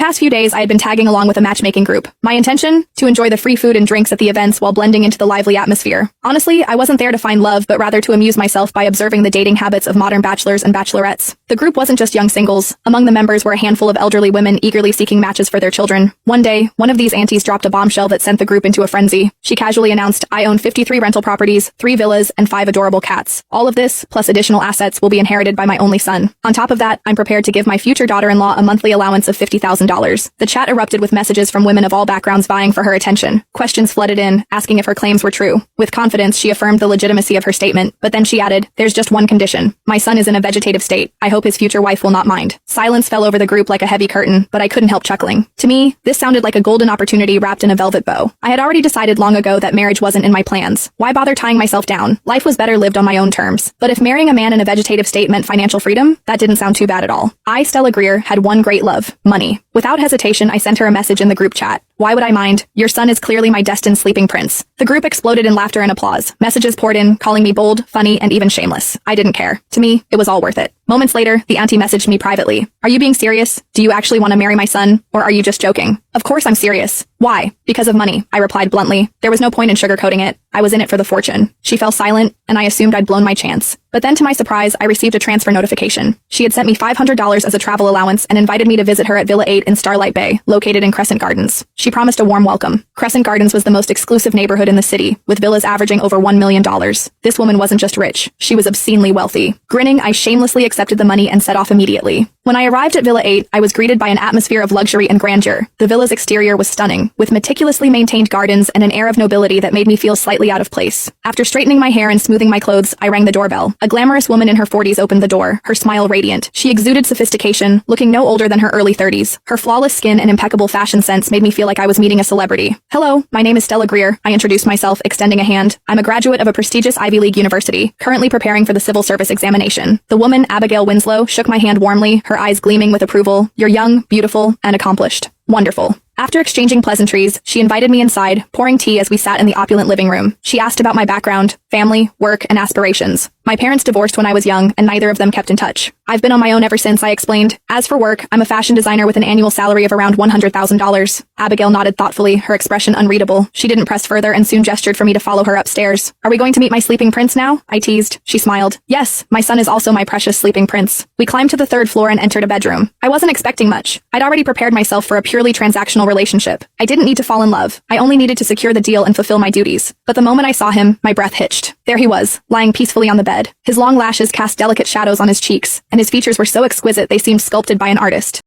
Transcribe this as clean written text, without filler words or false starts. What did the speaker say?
Past few days, I had been tagging along with a matchmaking group. My intention? To enjoy the free food and drinks at the events while blending into the lively atmosphere. Honestly, I wasn't there to find love, but rather to amuse myself by observing the dating habits of modern bachelors and bachelorettes. The group wasn't just young singles. Among the members were a handful of elderly women eagerly seeking matches for their children. One day, one of these aunties dropped a bombshell that sent the group into a frenzy. She casually announced, "I own 53 rental properties, 3 villas, and 5 adorable cats. All of this, plus additional assets, will be inherited by my only son. On top of that, I'm prepared to give my future daughter-in-law a monthly allowance of $50,000. The chat erupted with messages from women of all backgrounds vying for her attention. Questions flooded in, asking if her claims were true. With confidence, she affirmed the legitimacy of her statement, but then she added, "There's just one condition. My son is in a vegetative state. I hope his future wife will not mind." Silence fell over the group like a heavy curtain, but I couldn't help chuckling. To me, this sounded like a golden opportunity wrapped in a velvet bow. I had already decided long ago that marriage wasn't in my plans. Why bother tying myself down? Life was better lived on my own terms. But if marrying a man in a vegetative state meant financial freedom, that didn't sound too bad at all. I, Stella Greer, had one great love: money. Without hesitation, I sent her a message in the group chat. "Why would I mind? Your son is clearly my destined sleeping prince." The group exploded in laughter and applause. Messages poured in, calling me bold, funny, and even shameless. I didn't care. To me, it was all worth it. Moments later, the auntie messaged me privately. "Are you being serious? Do you actually want to marry my son? Or are you just joking?" "Of course I'm serious." "Why?" "Because of money," I replied bluntly. There was no point in sugarcoating it. I was in it for the fortune. She fell silent, and I assumed I'd blown my chance. But then to my surprise, I received a transfer notification. She had sent me $500 as a travel allowance and invited me to visit her at Villa 8 in Starlight Bay, located in Crescent Gardens. She promised a warm welcome. Crescent Gardens was the most exclusive neighborhood in the city, with villas averaging over $1 million. This woman wasn't just rich, she was obscenely wealthy. Grinning, I shamelessly accepted the money and set off immediately. When I arrived at Villa 8, I was greeted by an atmosphere of luxury and grandeur. The villa's exterior was stunning, with meticulously maintained gardens and an air of nobility that made me feel slightly out of place. After straightening my hair and smoothing my clothes, I rang the doorbell. A glamorous woman in her 40s opened the door, her smile radiant. She exuded sophistication, looking no older than her early 30s. Her flawless skin and impeccable fashion sense made me feel like I was meeting a celebrity. "Hello, my name is Stella Greer," I introduced myself, extending a hand. "I'm a graduate of a prestigious Ivy League university, currently preparing for the civil service examination." The woman, Abigail Winslow, shook my hand warmly, her eyes gleaming with approval. "You're young, beautiful, and accomplished." "Wonderful." After exchanging pleasantries, she invited me inside, pouring tea as we sat in the opulent living room. She asked about my background, family, work, and aspirations. My parents divorced when I was young, and neither of them kept in touch. "I've been on my own ever since," I explained. "As for work, I'm a fashion designer with an annual salary of around $100,000. Abigail nodded thoughtfully, her expression unreadable. She didn't press further and soon gestured for me to follow her upstairs. "Are we going to meet my sleeping prince now?" I teased. She smiled. "Yes, my son is also my precious sleeping prince." We climbed to the 3rd floor and entered a bedroom. I wasn't expecting much. I'd already prepared myself for a purely transactional relationship. I didn't need to fall in love. I only needed to secure the deal and fulfill my duties. But the moment I saw him, my breath hitched. There he was, lying peacefully on the bed. His long lashes cast delicate shadows on his cheeks, and his features were so exquisite they seemed sculpted by an artist.